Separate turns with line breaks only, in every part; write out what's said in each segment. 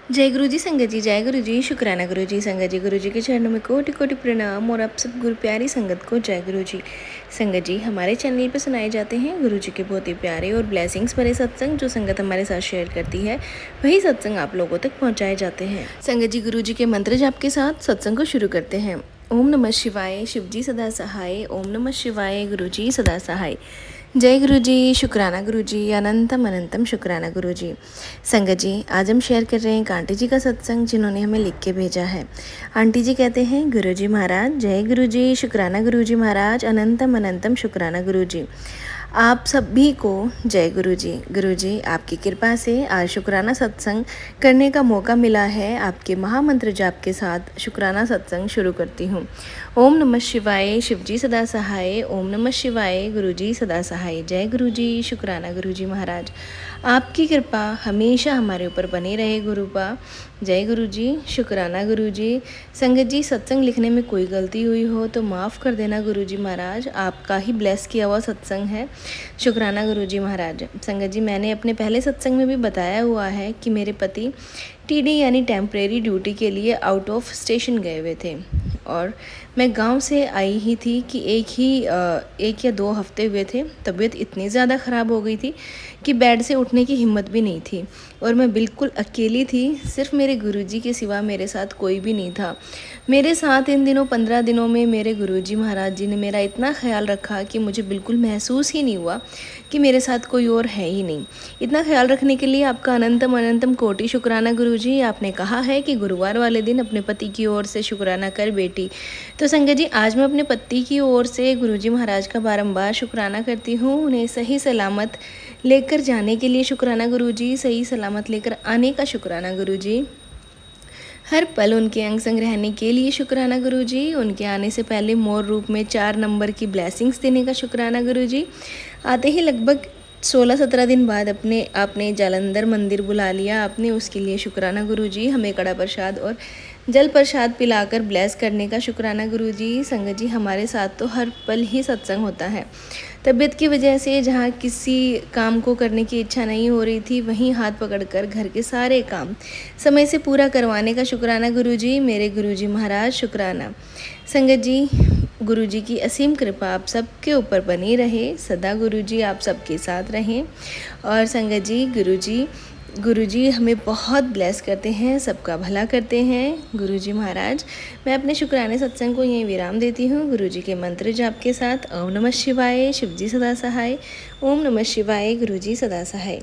जय गुरु जी संगत जी, जय गुरु जी, शुक्राना गुरु जी संगत जी। गुरु जी के चरणों में कोटि कोटि प्रणाम और आप सब गुरु प्यारी संगत को जय गुरु जी संगत जी। हमारे चैनल पर सुनाए जाते हैं गुरु जी के बहुत ही प्यारे और ब्लेसिंग्स भरे सत्संग। जो संगत हमारे साथ शेयर करती है वही सत्संग आप लोगों तक पहुँचाए जाते हैं। संगत जी, गुरु जी के मंत्र जाप के साथ सत्संग को शुरू करते हैं। ओम नमः शिवाय, शिव जी सदा सहाय। ओम नमः शिवाय, गुरु जी सदा सहाय। जय गुरु जी, शुक्राना गुरु जी, अनंतम अनंतम शुक्राना गुरु जी। संगत जी, आज हम शेयर कर रहे हैं एक आंटी जी का सत्संग जिन्होंने हमें लिख के भेजा है। आंटी जी कहते हैं, गुरु जी महाराज, जय गुरु जी, शुक्राना गुरु जी महाराज, अनंतम अनंतम शुक्राना गुरु जी। आप सभी को जय गुरु जी। गुरु जी, आपकी कृपा से आज शुक्राना सत्संग करने का मौका मिला है। आपके महामंत्र जाप के साथ शुक्राना सत्संग शुरू करती हूँ। ओम नमः शिवाय, शिव जी सदा सहाय। ओम नमः शिवाय, गुरु जी सदा सहाय। जय गुरु जी, शुक्राना गुरु जी महाराज। आपकी कृपा हमेशा हमारे ऊपर बनी रहे गुरुपा। जय गुरु जी, शुक्राना गुरु जी। संगत जी, सत्संग लिखने में कोई गलती हुई हो तो माफ़ कर देना गुरु जी महाराज। आपका ही ब्लेस किया हुआ सत्संग है। शुक्राना गुरु जी महाराज। संगत जी, मैंने अपने पहले सत्संग में भी बताया हुआ है कि मेरे पति टीडी यानी टेम्परेरी ड्यूटी के लिए आउट ऑफ स्टेशन गए हुए थे और मैं गांव से आई ही थी कि एक या 2 हफ्ते हुए थे। तबीयत इतनी ज़्यादा ख़राब हो गई थी कि बेड से उठने की हिम्मत भी नहीं थी और मैं बिल्कुल अकेली थी। सिर्फ मेरे गुरुजी के सिवा मेरे साथ कोई भी नहीं था। मेरे साथ इन दिनों 15 दिनों में मेरे गुरुजी महाराज जी ने मेरा इतना ख्याल रखा कि मुझे बिल्कुल महसूस ही नहीं हुआ कि मेरे साथ कोई और है ही नहीं। इतना ख्याल रखने के लिए आपका अनंतम अनंतम कोटि शुक्राना गुरुजी। आपने कहा है कि गुरुवार वाले दिन अपने पति की ओर से शुक्राना कर बेटी। तो संगत जी, आज मैं अपने पति की ओर से गुरुजी महाराज का बारंबार शुक्राना करती हूँ। उन्हें सही सलामत लेकर जाने के लिए शुक्राना गुरुजी, सही सलामत लेकर आने का शुक्राना गुरुजी, हर पल उनके अंग संग रहने के लिए शुक्राना गुरुजी, उनके आने से पहले मोर रूप में 4 नंबर की ब्लेसिंग्स देने का शुक्राना गुरुजी। आते ही लगभग 16-17 दिन बाद आपने जालंधर मंदिर बुला लिया आपने, उसके लिए शुक्राना गुरुजी। हमें कड़ा प्रसाद और जल प्रसाद पिलाकर ब्लेस करने का शुक्राना गुरुजी। संगत जी, हमारे साथ तो हर पल ही सत्संग होता है। तबीयत की वजह से जहाँ किसी काम को करने की इच्छा नहीं हो रही थी, वहीं हाथ पकड़कर घर के सारे काम समय से पूरा करवाने का शुक्राना गुरुजी। मेरे गुरुजी महाराज, शुक्राना। संगत जी, गुरुजी की असीम कृपा आप सबके ऊपर बनी रहे सदा। गुरुजी आप सबके साथ रहें। और संगत जी, गुरुजी हमें बहुत ब्लेस करते हैं, सबका भला करते हैं गुरुजी महाराज। मैं अपने शुक्राने सत्संग को यहीं विराम देती हूँ गुरुजी के मंत्र जाप के साथ। ओम नमः शिवाय, शिव जी सदा सहाय। ओम नमः शिवाय, गुरुजी सदा सहाय।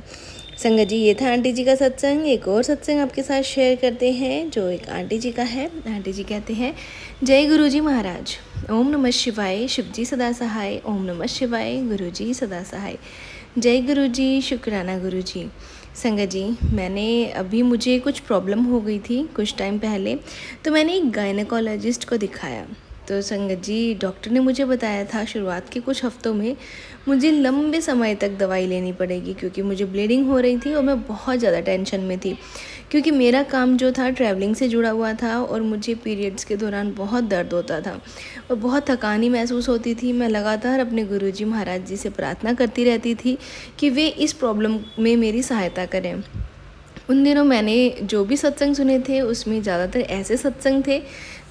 संगत जी, ये था आंटी जी का सत्संग। एक और सत्संग आपके साथ शेयर करते हैं जो एक आंटी जी का है। आंटी जी कहते हैं, जय गुरुजी महाराज। ओम नमः शिवाय, शिव जी सदा सहाय। ओम नमः शिवाय, गुरुजी सदा सहाय। जय गुरुजी, शुक्राना गुरुजी। संगत जी, मुझे कुछ प्रॉब्लम हो गई थी कुछ टाइम पहले, तो मैंने एक गायनेकोलॉजिस्ट को दिखाया। तो संगत जी, डॉक्टर ने मुझे बताया था शुरुआत के कुछ हफ्तों में मुझे लंबे समय तक दवाई लेनी पड़ेगी क्योंकि मुझे ब्लीडिंग हो रही थी और मैं बहुत ज़्यादा टेंशन में थी क्योंकि मेरा काम जो था ट्रैवलिंग से जुड़ा हुआ था और मुझे पीरियड्स के दौरान बहुत दर्द होता था और बहुत थकानी महसूस होती थी। मैं लगातार अपने गुरुजी महाराज जी से प्रार्थना करती रहती थी कि वे इस प्रॉब्लम में मेरी सहायता करें। उन दिनों मैंने जो भी सत्संग सुने थे उसमें ज़्यादातर ऐसे सत्संग थे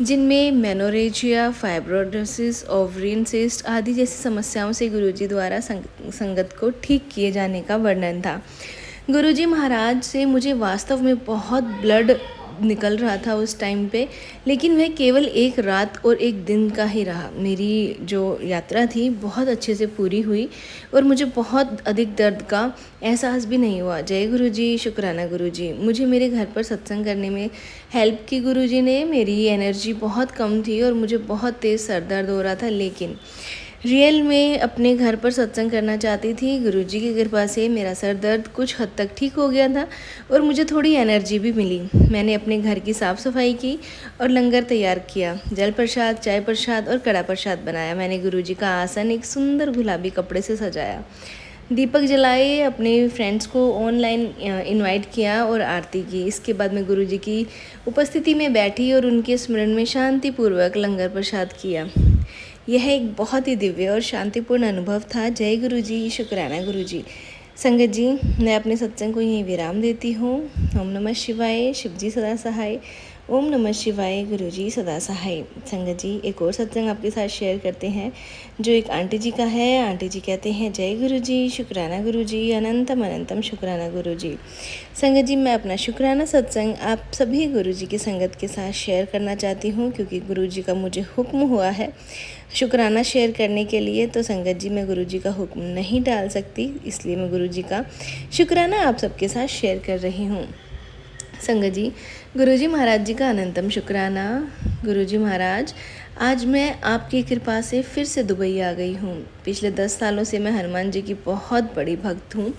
जिनमें मेनोरेजिया, फाइब्रोसिस, ओवरियन सिस्ट आदि जैसी समस्याओं से गुरुजी द्वारा संगत को ठीक किए जाने का वर्णन था। गुरुजी महाराज से मुझे वास्तव में बहुत ब्लड निकल रहा था उस टाइम पे, लेकिन वह केवल एक रात और एक दिन का ही रहा। मेरी जो यात्रा थी बहुत अच्छे से पूरी हुई और मुझे बहुत अधिक दर्द का एहसास भी नहीं हुआ। जय गुरुजी, शुक्राना गुरुजी। मुझे मेरे घर पर सत्संग करने में हेल्प की गुरुजी ने। मेरी एनर्जी बहुत कम थी और मुझे बहुत तेज़ सर दर्द हो रहा था, लेकिन रियल में अपने घर पर सत्संग करना चाहती थी। गुरुजी की कृपा से मेरा सर दर्द कुछ हद तक ठीक हो गया था और मुझे थोड़ी एनर्जी भी मिली। मैंने अपने घर की साफ़ सफाई की और लंगर तैयार किया। जल प्रसाद, चाय प्रसाद और कड़ा प्रसाद बनाया। मैंने गुरुजी का आसन एक सुंदर गुलाबी कपड़े से सजाया, दीपक जलाए, अपने फ्रेंड्स को ऑनलाइन इनवाइट किया और आरती की। इसके बाद मैं गुरुजी की उपस्थिति में बैठी और उनके स्मरण में शांतिपूर्वक लंगर प्रसाद किया। यह एक बहुत ही दिव्य और शांतिपूर्ण अनुभव था। जय गुरुजी, शुक्राना गुरुजी। संगत जी, मैं अपने सत्संग को यहीं विराम देती हूँ। ओम नमः शिवाय, शिव जी सदा सहाय। ओम नमः शिवाय, गुरु जी सदा सहाय। संगत जी, एक और सत्संग आपके साथ शेयर करते हैं जो एक आंटी जी का है। आंटी जी कहते हैं, जय गुरु जी, शुक्राना गुरु जी, अनंतम अनंतम शुक्राना गुरु जी। संगत जी, मैं अपना शुक्राना सत्संग आप सभी गुरु जी की संगत के साथ शेयर करना चाहती हूँ, क्योंकि गुरु जी का मुझे हुक्म हुआ है शुक्राना शेयर करने के लिए। तो संगत जी, मैं गुरु जी का हुक्म नहीं टाल सकती, इसलिए मैं गुरु जी का शुक्राना आप सबके साथ शेयर कर रही हूँ। संगत जी, गुरुजी महाराज जी का अनंतम शुक्राना। गुरुजी महाराज, आज मैं आपकी कृपा से फिर से दुबई आ गई हूँ। पिछले 10 सालों से मैं हनुमान जी की बहुत बड़ी भक्त हूँ,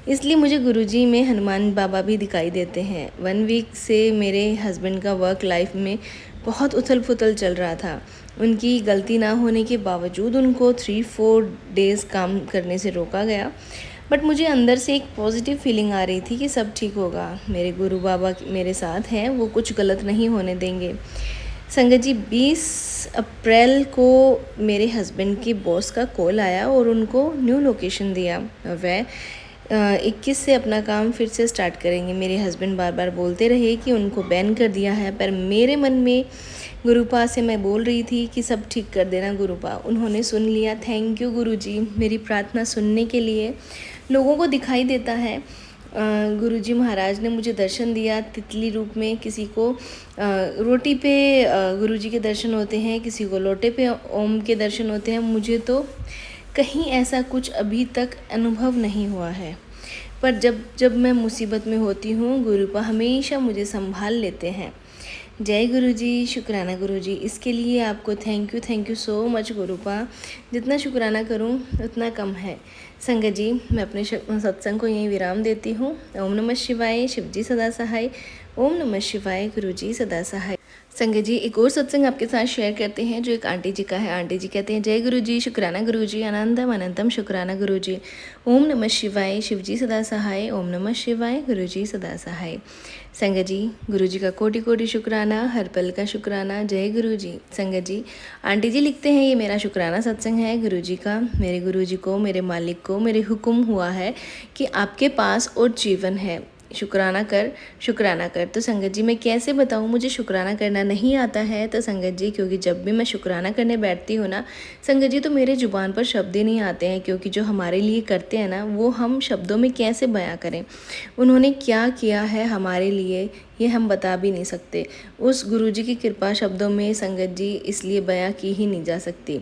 इसलिए मुझे गुरुजी में हनुमान बाबा भी दिखाई देते हैं। 1 वीक से मेरे हस्बैंड का वर्क लाइफ में बहुत उथल पुथल चल रहा था। उनकी गलती ना होने के बावजूद उनको 3-4 डेज़ काम करने से रोका गया, बट मुझे अंदर से एक पॉजिटिव फीलिंग आ रही थी कि सब ठीक होगा। मेरे गुरु बाबा मेरे साथ हैं, वो कुछ गलत नहीं होने देंगे। संगत जी, 20 अप्रैल को मेरे हस्बैंड के बॉस का कॉल आया और उनको न्यू लोकेशन दिया। वह 21 से अपना काम फिर से स्टार्ट करेंगे। मेरे हस्बैंड बार बार बोलते रहे कि उनको बैन कर दिया है, पर मेरे मन में गुरुपा से मैं बोल रही थी कि सब ठीक कर देना गुरुपा। उन्होंने सुन लिया। थैंक यू गुरुजी, मेरी प्रार्थना सुनने के लिए। लोगों को दिखाई देता है। गुरुजी महाराज ने मुझे दर्शन दिया तितली रूप में। किसी को रोटी पे गुरुजी के दर्शन होते हैं, किसी को लोटे पे ओम के दर्शन होते हैं। मुझे तो कहीं ऐसा कुछ अभी तक अनुभव नहीं हुआ है, पर जब जब मैं मुसीबत में होती हूँ, गुरुपा हमेशा मुझे संभाल लेते हैं। जय गुरुजी, शुक्राना गुरुजी। इसके लिए आपको थैंक यू सो मच गुरुपा। जितना शुक्राना करूं उतना कम है। संगत जी, मैं अपने सत्संग को यहीं विराम देती हूँ। ओम नमः शिवाय, शिव जी सदा सहाय। ओम नमः शिवाय, गुरु जी सदा सहाय। संगत जी, एक और सत्संग आपके साथ शेयर करते हैं जो एक आंटी जी का है। आंटी जी कहते हैं, जय गुरु जी, शुक्राना गुरु जी, अनंतम अनंतम शुक्राना गुरु जी। ओम नमः शिवाय, शिव जी सदा सहाय। ओम नमः शिवाय, गुरु जी सदा सहाय। संगत जी, गुरु जी का कोटि कोटि शुक्राना, हर पल का शुक्राना। जय गुरु जी। संगत जी, आंटी जी लिखते हैं, ये मेरा शुक्राना सत्संग है गुरु जी का। मेरे गुरु जी को, मेरे मालिक को मेरे हुक्म हुआ है कि आपके पास और जीवन है, शुक्राना कर, शुक्राना कर। तो संगत जी, मैं कैसे बताऊँ, मुझे शुक्राना करना नहीं आता है। तो संगत जी, क्योंकि जब भी मैं शुक्राना करने बैठती हूँ ना संगत जी, तो मेरे ज़ुबान पर शब्द ही नहीं आते हैं, क्योंकि जो हमारे लिए करते हैं ना, वो हम शब्दों में कैसे बयां करें। उन्होंने क्या किया है हमारे लिए, ये हम बता भी नहीं सकते। उस गुरुजी की कृपा शब्दों में संगत जी इसलिए बयां की ही नहीं जा सकती।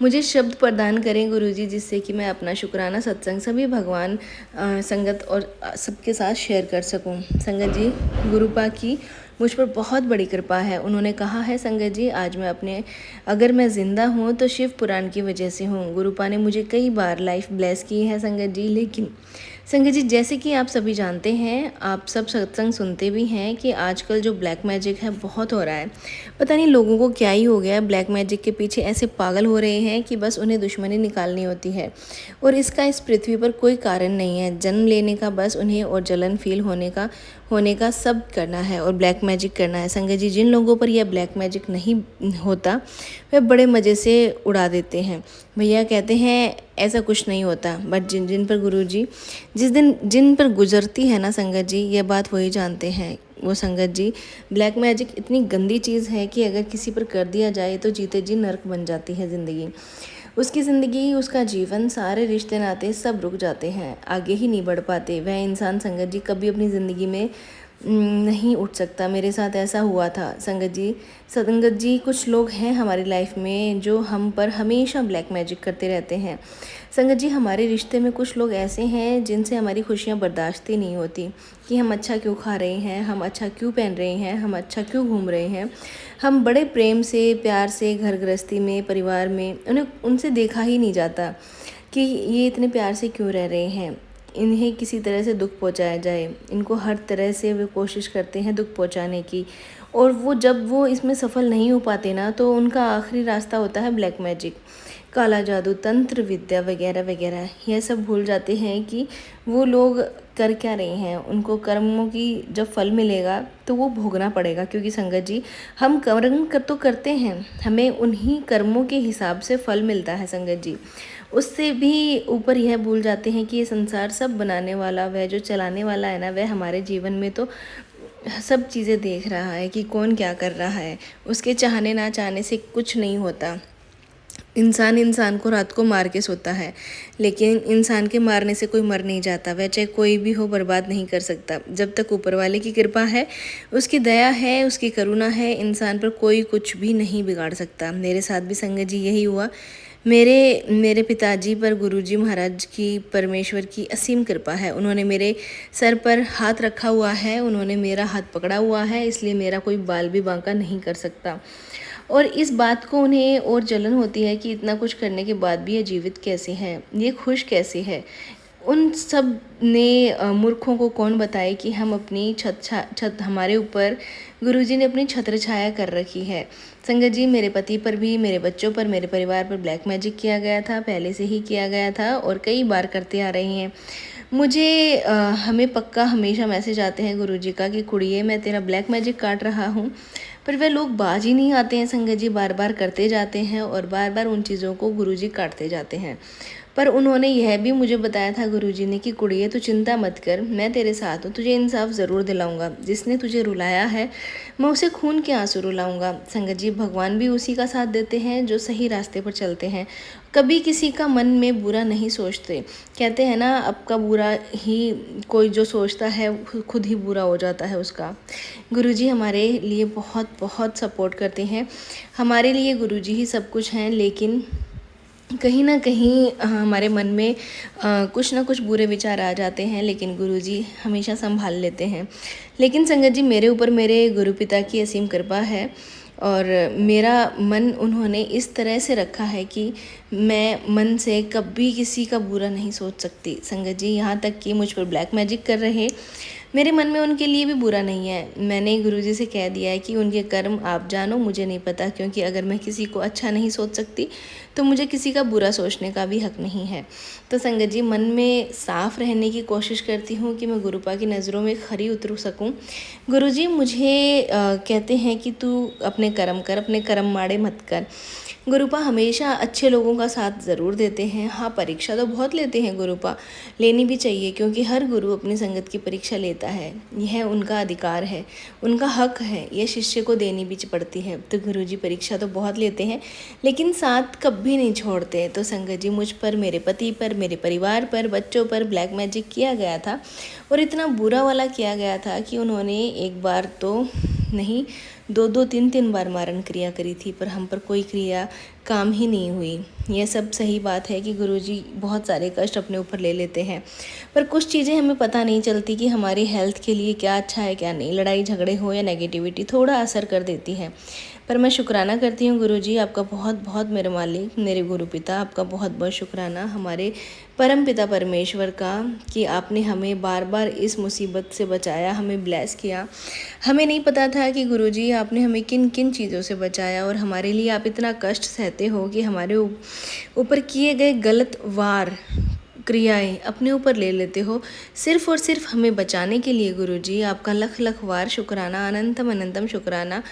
मुझे शब्द प्रदान करें गुरुजी, जिससे कि मैं अपना शुक्राना सत्संग सभी भगवान संगत और सबके साथ शेयर कर सकूं। संगत जी, गुरुपा की मुझ पर बहुत बड़ी कृपा है। उन्होंने कहा है संगत जी, आज मैं अगर मैं ज़िंदा हूँ तो शिव पुराण की वजह से हूँ। गुरुपा ने मुझे कई बार लाइफ ब्लेस की है संगत जी। लेकिन संगत जी, जैसे कि आप सभी जानते हैं, आप सब सत्संग सुनते भी हैं कि आजकल जो ब्लैक मैजिक है बहुत हो रहा है। पता नहीं लोगों को क्या ही हो गया है, ब्लैक मैजिक के पीछे ऐसे पागल हो रहे हैं कि बस उन्हें दुश्मनी निकालनी होती है। और इसका इस पृथ्वी पर कोई कारण नहीं है। जन्म लेने का बस उन्हें और जलन फील होने का सब करना है और ब्लैक मैजिक करना है। संगत जी, जिन लोगों पर यह ब्लैक मैजिक नहीं होता वे बड़े मज़े से उड़ा देते हैं। भैया कहते हैं ऐसा कुछ नहीं होता, बट जिन पर गुरुजी जिन पर गुजरती है ना संगत जी, ये बात वही जानते हैं। वो संगत जी, ब्लैक मैजिक इतनी गंदी चीज़ है कि अगर किसी पर कर दिया जाए तो जीते जी नर्क बन जाती है ज़िंदगी। उसकी ज़िंदगी, उसका जीवन, सारे रिश्ते नाते सब रुक जाते हैं, आगे ही नहीं बढ़ पाते। वह इंसान संगत जी कभी अपनी ज़िंदगी में नहीं उठ सकता। मेरे साथ ऐसा हुआ था संगत जी। कुछ लोग हैं हमारी लाइफ में जो हम पर हमेशा ब्लैक मैजिक करते रहते हैं। संगत जी, हमारे रिश्ते में कुछ लोग ऐसे हैं जिनसे हमारी खुशियाँ बर्दाश्त ही नहीं होती कि हम अच्छा क्यों खा रहे हैं, हम अच्छा क्यों पहन रहे हैं, हम अच्छा क्यों घूम रहे हैं। हम बड़े प्रेम से, प्यार से घर गृहस्थी में, परिवार में उनसे देखा ही नहीं जाता कि ये इतने प्यार से क्यों रह रहे हैं। इन्हें किसी तरह से दुख पहुंचाया जाए, इनको हर तरह से वे कोशिश करते हैं दुख पहुंचाने की। और जब वो इसमें सफल नहीं हो पाते ना, तो उनका आखिरी रास्ता होता है ब्लैक मैजिक, काला जादू, तंत्र विद्या वगैरह वगैरह। यह सब भूल जाते हैं कि वो लोग कर क्या रहे हैं। उनको कर्मों की जब फल मिलेगा तो वो भोगना पड़ेगा, क्योंकि संगत जी, हम कर्म तो करते हैं, हमें उन्हीं कर्मों के हिसाब से फल मिलता है संगत जी। उससे भी ऊपर यह भूल जाते हैं कि ये संसार सब बनाने वाला, वह जो चलाने वाला है ना, वह हमारे जीवन में तो सब चीज़ें देख रहा है कि कौन क्या कर रहा है। उसके चाहने ना चाहने से कुछ नहीं होता। इंसान को रात को मार के सोता है, लेकिन इंसान के मारने से कोई मर नहीं जाता। वह चाहे कोई भी हो, बर्बाद नहीं कर सकता। जब तक ऊपर वाले की कृपा है, उसकी दया है, उसकी करुणा है, इंसान पर कोई कुछ भी नहीं बिगाड़ सकता। मेरे साथ भी संगत जी यही हुआ। मेरे पिताजी पर गुरुजी महाराज की, परमेश्वर की असीम कृपा है। उन्होंने मेरे सर पर हाथ रखा हुआ है, उन्होंने मेरा हाथ पकड़ा हुआ है, इसलिए मेरा कोई बाल भी बांका नहीं कर सकता। और इस बात को उन्हें और जलन होती है कि इतना कुछ करने के बाद भी ये जीवित कैसे हैं, ये खुश कैसे है। उन सब ने मूर्खों को कौन बताए कि हम अपनी छत हमारे ऊपर गुरुजी ने अपनी छत्र छाया कर रखी है। संगत जी, मेरे पति पर भी, मेरे बच्चों पर, मेरे परिवार पर ब्लैक मैजिक किया गया था, पहले से ही किया गया था और कई बार करते आ रहे हैं। मुझे हमें पक्का हमेशा मैसेज आते हैं गुरुजी का कि कुड़िए मैं तेरा ब्लैक मैजिक काट रहा हूँ, पर वे लोग बाज ही नहीं आते हैं। संगत जी बार बार करते जाते हैं और बार बार उन चीज़ों को गुरुजी काटते जाते हैं। पर उन्होंने यह भी मुझे बताया था गुरुजी ने कि कुड़िए तू चिंता मत कर, मैं तेरे साथ हूँ, तुझे इंसाफ ज़रूर दिलाऊंगा। जिसने तुझे रुलाया है मैं उसे खून के आंसू रुलाऊंगा। संगत जी, भगवान भी उसी का साथ देते हैं जो सही रास्ते पर चलते हैं, कभी किसी का मन में बुरा नहीं सोचते। कहते हैं ना, आपका बुरा ही कोई जो सोचता है खुद ही बुरा हो जाता है उसका। गुरुजी हमारे लिए बहुत बहुत सपोर्ट करते हैं। हमारे लिए गुरुजी ही सब कुछ हैं, लेकिन कहीं ना कहीं हमारे मन में कुछ ना कुछ बुरे विचार आ जाते हैं, लेकिन गुरुजी हमेशा संभाल लेते हैं। लेकिन संगत जी, मेरे ऊपर मेरे गुरु पिता की असीम कृपा है और मेरा मन उन्होंने इस तरह से रखा है कि मैं मन से कभी किसी का बुरा नहीं सोच सकती। संगत जी, यहाँ तक कि मुझ पर ब्लैक मैजिक कर रहे मेरे मन में उनके लिए भी बुरा नहीं है। मैंने गुरुजी से कह दिया है कि उनके कर्म आप जानो, मुझे नहीं पता, क्योंकि अगर मैं किसी को अच्छा नहीं सोच सकती तो मुझे किसी का बुरा सोचने का भी हक नहीं है। तो संगत जी, मन में साफ रहने की कोशिश करती हूँ कि मैं गुरुपा की नज़रों में खरी उतर सकूँ। गुरुजी मुझे कहते हैं कि तू अपने कर्म कर, अपने कर्म माड़े मत कर। गुरुपा हमेशा अच्छे लोगों का साथ ज़रूर देते हैं। हाँ, परीक्षा तो बहुत लेते हैं गुरुपा, लेनी भी चाहिए, क्योंकि हर गुरु अपनी संगत की परीक्षा लेता है। यह उनका अधिकार है, उनका हक है, यह शिष्य को देनी भी पड़ती है। तो गुरुजी परीक्षा तो बहुत लेते हैं, लेकिन साथ कभी नहीं छोड़ते। तो संगत जी, मुझ पर, मेरे पति पर, मेरे परिवार पर, बच्चों पर ब्लैक मैजिक किया गया था और इतना बुरा वाला किया गया था कि उन्होंने एक बार तो नहीं, दो दो तीन तीन बार मारण क्रिया करी थी, पर हम पर कोई क्रिया काम ही नहीं हुई। यह सब सही बात है कि गुरुजी बहुत सारे कष्ट अपने ऊपर ले लेते हैं, पर कुछ चीज़ें हमें पता नहीं चलती कि हमारी हेल्थ के लिए क्या अच्छा है क्या नहीं। लड़ाई झगड़े हो या नेगेटिविटी थोड़ा असर कर देती है। पर मैं शुक्राना करती हूँ गुरुजी, आपका बहुत बहुत, मेरे मालिक, मेरे गुरु पिता, आपका बहुत बहुत शुक्राना, हमारे परम पिता परमेश्वर का, कि आपने हमें बार बार इस मुसीबत से बचाया, हमें ब्लेस किया। हमें नहीं पता था कि गुरुजी आपने हमें किन किन चीज़ों से बचाया और हमारे लिए आप इतना कष्ट सहते हो कि हमारे ऊपर किए गए गलत वार क्रियाएं अपने ऊपर ले लेते हो, सिर्फ और सिर्फ हमें बचाने के लिए। गुरुजी आपका लख लख वार शुक्राना, अनंतम अनंतम शुक्राना।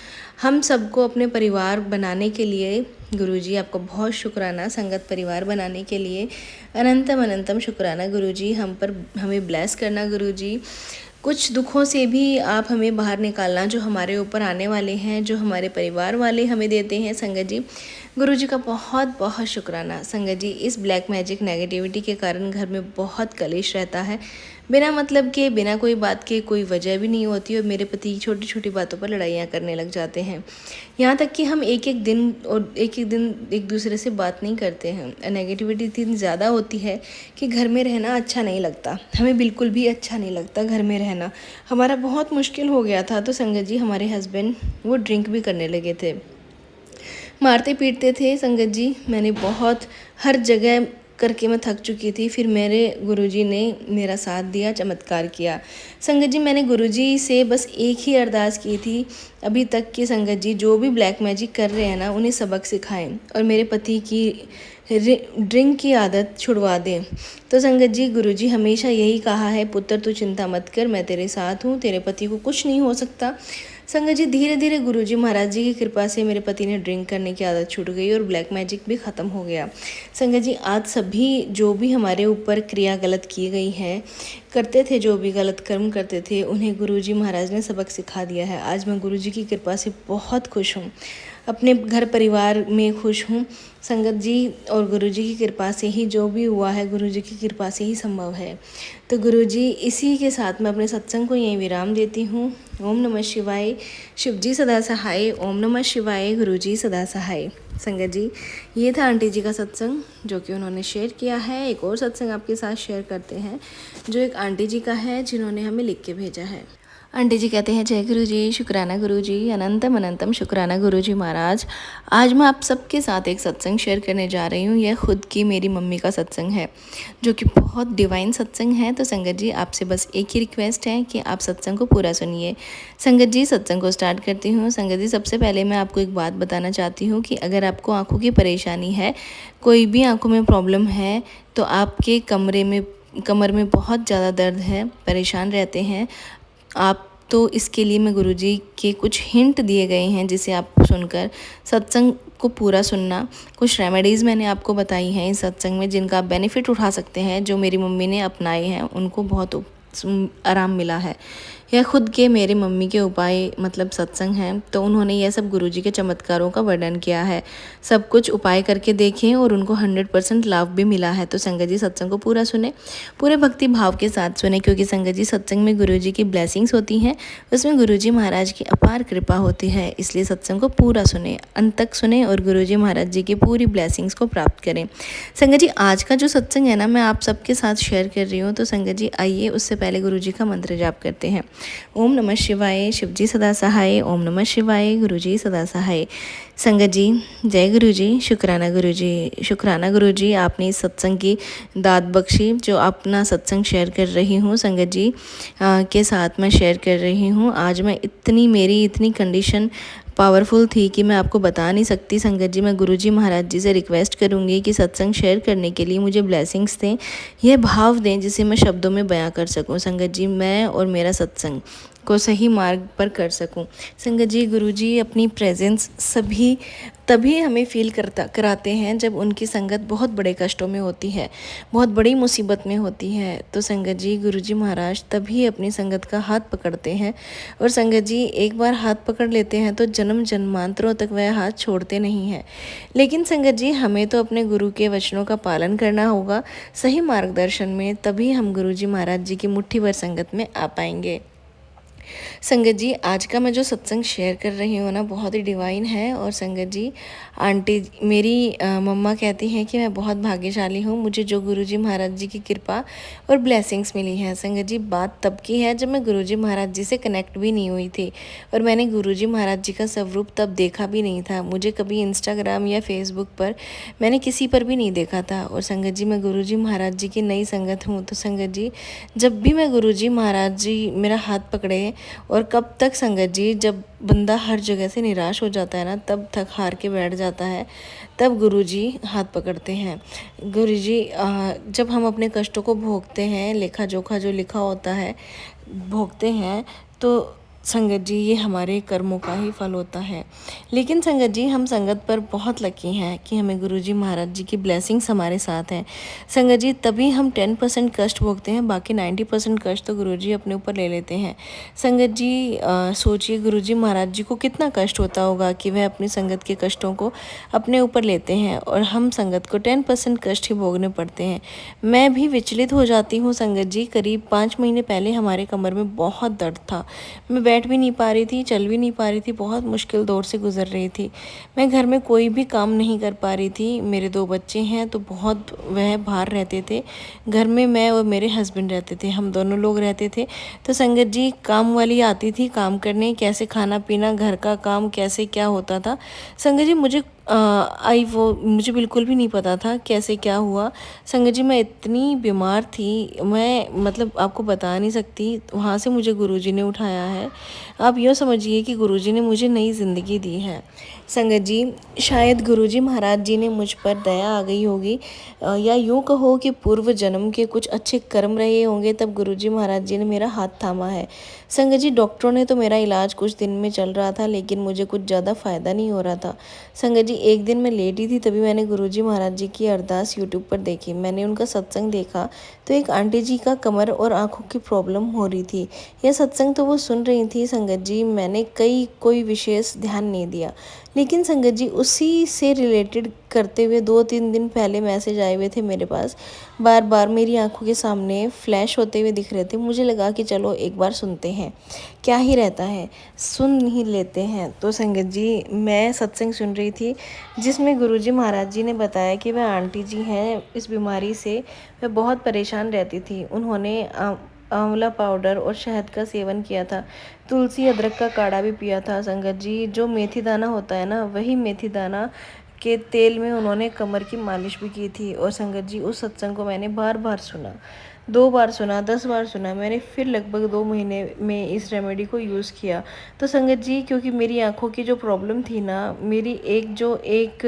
हम सबको अपने परिवार बनाने के लिए गुरुजी आपका बहुत शुक्राना, संगत परिवार बनाने के लिए अनंतम अनंतम शुक्राना। गुरुजी हमें ब्लेस करना। गुरुजी कुछ दुखों से भी आप हमें बाहर निकालना, जो हमारे ऊपर आने वाले हैं, जो हमारे परिवार वाले हमें देते हैं। संगत जी, गुरुजी का बहुत बहुत शुक्राना। संगत जी, इस ब्लैक मैजिक नेगेटिविटी के कारण घर में बहुत कलेश रहता है, बिना मतलब के, बिना कोई बात के, कोई वजह भी नहीं होती, और मेरे पति छोटी छोटी बातों पर लड़ाइयाँ करने लग जाते हैं। यहाँ तक कि हम एक एक दिन एक दूसरे से बात नहीं करते हैं। नेगेटिविटी इतनी ज़्यादा होती है कि घर में रहना अच्छा नहीं लगता, हमें बिल्कुल भी अच्छा नहीं लगता घर में रहना। हमारा बहुत मुश्किल हो गया था। तो संगत जी, हमारे हस्बैंड वो ड्रिंक भी करने लगे थे, मारते पीटते थे। संगत जी, मैंने बहुत हर जगह करके मैं थक चुकी थी। फिर मेरे गुरुजी ने मेरा साथ दिया, चमत्कार किया। संगत जी, मैंने गुरुजी से बस एक ही अरदास की थी अभी तक कि संगत जी जो भी ब्लैक मैजिक कर रहे हैं ना, उन्हें सबक सिखाएं और मेरे पति की ड्रिंक की आदत छुड़वा दें। तो संगत जी, गुरुजी हमेशा यही कहा है, पुत्र तू चिंता मत कर, मैं तेरे साथ हूँ, तेरे पति को कुछ नहीं हो सकता। संगत जी धीरे धीरे गुरुजी महाराज जी की कृपा से मेरे पति ने ड्रिंक करने की आदत छूट गई और ब्लैक मैजिक भी ख़त्म हो गया। संगत जी आज सभी जो भी हमारे ऊपर क्रिया गलत की गई है, करते थे जो भी गलत कर्म करते थे, उन्हें गुरुजी महाराज ने सबक सिखा दिया है। आज मैं गुरुजी की कृपा से बहुत खुश हूँ, अपने घर परिवार में खुश हूँ संगत जी। और गुरुजी की कृपा से ही जो भी हुआ है, गुरुजी की कृपा से ही संभव है। तो गुरुजी इसी के साथ मैं अपने सत्संग को यहीं विराम देती हूँ। ओम नमः शिवाय, शिव जी सदा सहाय। ओम नमः शिवाय, गुरुजी सदा सहाय। संगत जी ये था आंटी जी का सत्संग जो कि उन्होंने शेयर किया है। एक और सत्संग आपके साथ शेयर करते हैं जो एक आंटी जी का है जिन्होंने हमें लिख के भेजा है। आंटी जी कहते हैं, जय गुरु जी, शुक्राना गुरु जी, अनंतम अनंतम शुक्राना गुरु जी महाराज। आज मैं आप सबके साथ एक सत्संग शेयर करने जा रही हूँ। यह खुद की मेरी मम्मी का सत्संग है जो कि बहुत डिवाइन सत्संग है। तो संगत जी आपसे बस एक ही रिक्वेस्ट है कि आप सत्संग को पूरा सुनिए। संगत जी सत्संग को स्टार्ट करती हूँ। संगत जी सबसे पहले मैं आपको एक बात बताना चाहती हूँ कि अगर आपको आँखों की परेशानी है, कोई भी आँखों में प्रॉब्लम है, तो आपके कमर में बहुत ज़्यादा दर्द है, परेशान रहते हैं आप, तो इसके लिए मैं गुरुजी के कुछ हिंट दिए गए हैं जिसे आप सुनकर सत्संग को पूरा सुनना। कुछ रेमेडीज़ मैंने आपको बताई हैं इस सत्संग में जिनका आप बेनिफिट उठा सकते हैं, जो मेरी मम्मी ने अपनाए हैं, उनको बहुत आराम मिला है। यह खुद के मेरे मम्मी के उपाय मतलब सत्संग हैं, तो उन्होंने यह सब गुरुजी के चमत्कारों का वर्णन किया है। सब कुछ उपाय करके देखें और उनको 100% लाभ भी मिला है। तो संगत जी सत्संग को पूरा सुने, पूरे भक्ति भाव के साथ सुने, क्योंकि संगत जी सत्संग में गुरुजी की ब्लेसिंग्स होती हैं, उसमें गुरुजी महाराज की अपार कृपा होती है। इसलिए सत्संग को पूरा सुने, अंत तक सुने और गुरुजी महाराज जी की पूरी ब्लेसिंग्स को प्राप्त करें। संगत जी आज का जो सत्संग है ना, मैं आप सबके साथ शेयर कर रही हूँ। तो संगत जी आइए उससे पहले गुरुजी का मंत्र जाप करते हैं। ओम नमः शिवाय, शिव जी सदा सहाय। ओम नमः शिवाय, गुरु जी सदा सहाय। संगत जी जय गुरु जी, शुक्राना गुरु जी, शुक्राना गुरु जी, आपने इस सत्संग की दात बख्शी जो अपना सत्संग शेयर कर रही हूँ। संगत जी के साथ मैं शेयर कर रही हूँ। आज मैं मेरी इतनी कंडीशन पावरफुल थी कि मैं आपको बता नहीं सकती। संगत जी मैं गुरुजी महाराज जी से रिक्वेस्ट करूँगी कि सत्संग शेयर करने के लिए मुझे ब्लेसिंग्स दें, यह भाव दें जिसे मैं शब्दों में बयां कर सकूं। संगत जी मैं और मेरा सत्संग को सही मार्ग पर कर सकूं। संगत जी गुरुजी अपनी प्रेजेंस तभी हमें फील कराते हैं जब उनकी संगत बहुत बड़े कष्टों में होती है, बहुत बड़ी मुसीबत में होती है। तो संगत जी गुरुजी महाराज तभी अपनी संगत का हाथ पकड़ते हैं, और संगत जी एक बार हाथ पकड़ लेते हैं तो जन्म जन्मांतरों तक वह हाथ छोड़ते नहीं हैं। लेकिन संगत जी हमें तो अपने गुरु के वचनों का पालन करना होगा सही मार्गदर्शन में, तभी हम गुरुजी महाराज जी की मुट्ठी भर संगत में आ पाएंगे। संगत जी आज का मैं जो सत्संग शेयर कर रही हूँ ना, बहुत ही डिवाइन है। और संगत जी आंटी मेरी मम्मा कहती हैं कि मैं बहुत भाग्यशाली हूँ, मुझे जो गुरुजी महाराज जी की कृपा और ब्लेसिंग्स मिली हैं। संगत जी बात तब की है जब मैं गुरुजी महाराज जी से कनेक्ट भी नहीं हुई थी, और मैंने गुरुजी महाराज जी का स्वरूप तब देखा भी नहीं था। मुझे कभी इंस्टाग्राम या फेसबुक पर मैंने किसी पर भी नहीं देखा था। और संगत जी मैं गुरुजी महाराज जी की नई संगत हूँ। तो संगत जी जब भी मैं गुरुजी महाराज जी मेरा हाथ पकड़े, और कब तक संगत जी जब बंदा हर जगह से निराश हो जाता है ना, तब थक हार के बैठ जाता है, तब गुरुजी हाथ पकड़ते हैं। गुरुजी जब हम अपने कष्टों को भोगते हैं, लेखा जोखा जो लिखा होता है भोगते हैं, तो संगत जी ये हमारे कर्मों का ही फल होता है। लेकिन संगत जी हम संगत पर बहुत लकी हैं कि हमें गुरुजी महाराज जी की ब्लेसिंग्स हमारे साथ हैं। संगत जी तभी हम 10% कष्ट भोगते हैं, बाकी 90% कष्ट तो गुरुजी अपने ऊपर ले लेते हैं। संगत जी सोचिए गुरुजी महाराज जी को कितना कष्ट होता होगा कि वह अपनी संगत के कष्टों को अपने ऊपर लेते हैं, और हम संगत को 10% कष्ट ही भोगने पड़ते हैं। मैं भी विचलित हो जाती हूँ संगत जी। करीब 5 महीने पहले हमारे कमर में बहुत दर्द था, मैं बैठ भी नहीं पा रही थी, चल भी नहीं पा रही थी, बहुत मुश्किल दौर से गुजर रही थी। मैं घर में कोई भी काम नहीं कर पा रही थी। मेरे 2 बच्चे हैं तो बहुत वह बाहर रहते थे, घर में मैं और मेरे हस्बैंड रहते थे, हम दोनों लोग रहते थे। तो संगत जी काम वाली आती थी काम करने, कैसे खाना पीना घर का काम कैसे क्या होता था। संगत जी मुझे आई वो मुझे बिल्कुल भी नहीं पता था कैसे क्या हुआ। संगत जी मैं इतनी बीमार थी, मैं मतलब आपको बता नहीं सकती। वहाँ से मुझे गुरुजी ने उठाया है। आप यूँ समझिए कि गुरुजी ने मुझे नई ज़िंदगी दी है। संगत जी शायद गुरुजी महाराज जी ने मुझ पर दया आ गई होगी, या यूँ कहो कि पूर्व जन्म के कुछ अच्छे कर्म रहे होंगे, तब गुरुजी महाराज जी ने मेरा हाथ थामा है। संगत जी डॉक्टरों ने तो मेरा इलाज कुछ दिन में चल रहा था, लेकिन मुझे कुछ ज़्यादा फ़ायदा नहीं हो रहा था। संगत जी एक दिन मैं लेटी थी, तभी मैंने गुरुजी महाराज जी की अरदास यूट्यूब पर देखी। मैंने उनका सत्संग देखा तो एक आंटी जी का कमर और आंखों की प्रॉब्लम हो रही थी। यह सत्संग तो वो सुन रही थी संगत जी, मैंने कोई विशेष ध्यान नहीं दिया। लेकिन संगत जी उसी से रिलेटेड करते हुए 2-3 दिन पहले मैसेज आए हुए थे मेरे पास, बार बार मेरी आंखों के सामने फ्लैश होते हुए दिख रहे थे। मुझे लगा कि चलो एक बार सुनते हैं, क्या ही रहता है, सुन ही लेते हैं। तो संगत जी मैं सत्संग सुन रही थी, जिसमें गुरुजी महाराज जी ने बताया कि वह आंटी जी हैं, इस बीमारी से वह बहुत परेशान रहती थी। उन्होंने आंवला पाउडर और शहद का सेवन किया था, तुलसी अदरक का काढ़ा भी पिया था। संगत जी जो मेथी दाना होता है ना, वही मेथी दाना के तेल में उन्होंने कमर की मालिश भी की थी। और संगत जी उस सत्संग को मैंने बार बार सुना, 2 बार सुना, 10 बार सुना। मैंने फिर लगभग 2 महीने में इस रेमेडी को यूज़ किया। तो संगत जी क्योंकि मेरी आंखों की जो प्रॉब्लम थी ना, मेरी एक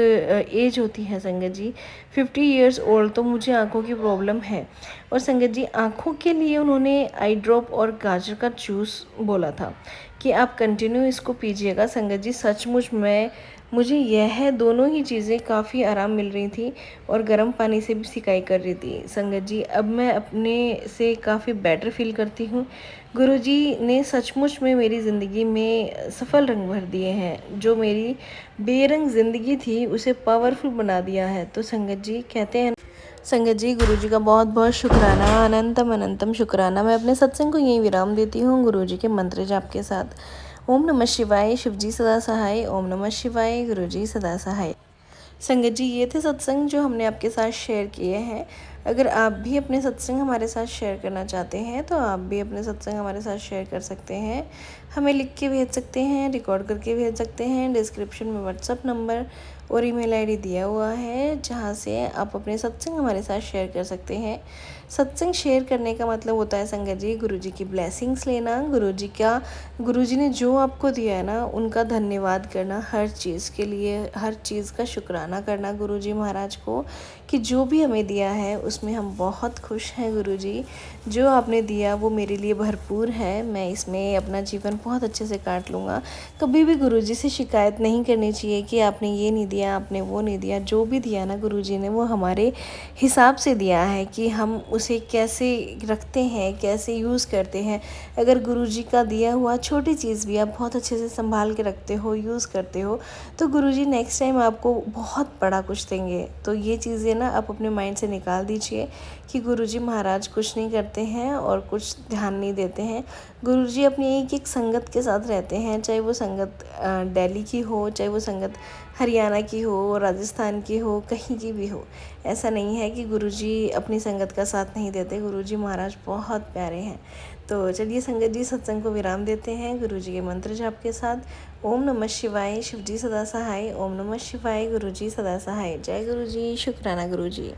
एज होती है संगत जी 50 ईयर्स ओल्ड, तो मुझे आंखों की प्रॉब्लम है। और संगत जी आंखों के लिए उन्होंने आई ड्रॉप और गाजर का जूस बोला था कि आप कंटिन्यू इसको पीजिएगा। संगत जी सचमुच मुझे यह दोनों ही चीज़ें काफ़ी आराम मिल रही थी, और गर्म पानी से भी सिकाई कर रही थी। संगत जी अब मैं अपने से काफ़ी बेटर फील करती हूँ। गुरुजी ने सचमुच में मेरी ज़िंदगी में सफल रंग भर दिए हैं, जो मेरी बेरंग ज़िंदगी थी उसे पावरफुल बना दिया है। तो संगत जी कहते हैं, संगत जी गुरुजी का बहुत बहुत शुक्राना, अनंतम अनंतम शुक्राना। मैं अपने सत्संग को यहीं विराम देती हूँ गुरुजी के मंत्र जाप के साथ। ओम नमः शिवाय, शिवजी सदा सहाय। ओम नमः शिवाय, गुरुजी सदा सहाय। संगत जी ये थे सत्संग जो हमने आपके साथ शेयर किए हैं। अगर आप भी अपने सत्संग हमारे साथ शेयर करना चाहते हैं, तो आप भी अपने सत्संग हमारे साथ शेयर कर सकते हैं। हमें लिख के भेज सकते हैं, रिकॉर्ड करके भेज सकते हैं। डिस्क्रिप्शन में व्हाट्सअप नंबर और ईमेल आईडी दिया हुआ है, जहाँ से आप अपने सत्संग हमारे साथ शेयर कर सकते हैं। सत्संग शेयर करने का मतलब होता है संगत जी गुरुजी की ब्लेसिंग्स लेना, गुरुजी ने जो आपको दिया है ना, उनका धन्यवाद करना, हर चीज़ के लिए हर चीज़ का शुक्राना करना गुरुजी महाराज को, कि जो भी हमें दिया है उसमें हम बहुत खुश हैं। गुरुजी जो आपने दिया वो मेरे लिए भरपूर है, मैं इसमें अपना जीवन बहुत अच्छे से काट लूँगा। कभी भी गुरुजी से शिकायत नहीं करनी चाहिए कि आपने ये नहीं दिया, आपने वो नहीं दिया। जो भी दिया ना गुरुजी ने, वो हमारे हिसाब से दिया है कि हम उसे कैसे रखते हैं, कैसे यूज़ करते हैं। अगर गुरुजी का दिया हुआ छोटी चीज़ भी आप बहुत अच्छे से संभाल के रखते हो, यूज़ करते हो, तो गुरुजी नेक्स्ट टाइम आपको बहुत बड़ा कुछ देंगे। तो ये चीज़ें ना आप अपने माइंड से निकाल दीजिए कि गुरुजी महाराज कुछ नहीं करते हैं और कुछ ध्यान नहीं देते हैं। गुरुजी अपनी एक एक संगत के साथ रहते हैं, चाहे वो संगत दिल्ली की हो, चाहे वो संगत हरियाणा की हो, राजस्थान की हो, कहीं की भी हो। ऐसा नहीं है कि गुरुजी अपनी संगत का साथ नहीं देते। गुरुजी महाराज बहुत प्यारे हैं। तो चलिए संगत जी सत्संग को विराम देते हैं गुरुजी के मंत्र जाप के साथ। ओम नमः शिवाय, शिवजी सदा सहाय। ओम नमः शिवाय, गुरुजी सदा सहाय। जय गुरुजी, शुक्राना गुरुजी।